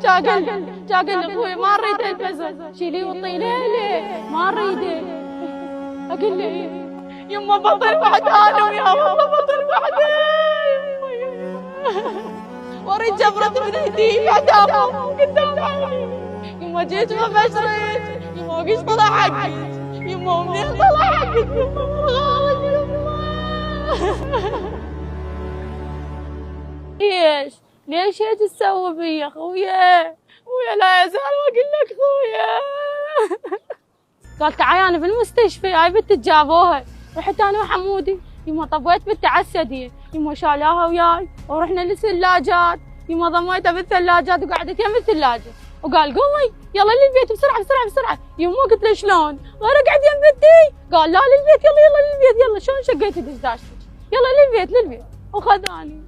قال اخوي ما اريد البس، شيلي وطي ليلي ما اريده. اقول له يما بطل وحدانه ويا والله بطل وحده، واريد جبرة من هدي بعدها قدام عيني. يما جيت ما بشرت، يما وقش طلع حقك، يما ومنين طلع حقك، يما غلط يما. ليش هيك تسوي بي يا خويا؟ خويا لا يزال واقول لك خويا. قال تعالي انا في المستشفى، هاي بنت جابوها. رحت انا وحمودي، يما طبيت بنت على السدير، يما شالاها وياي ورحنا للثلاجات، يما ضميتها بالثلاجات وقعدت يم الثلاجه، وقال قومي يلا للبيت بسرعه بسرعه بسرعه. يما قلت له شلون؟ غير اقعد يم بنتي. قال لا للبيت، يلا يلا للبيت، يلا شلون شقيتي دشداشتك؟ يلا للبيت وخذاني.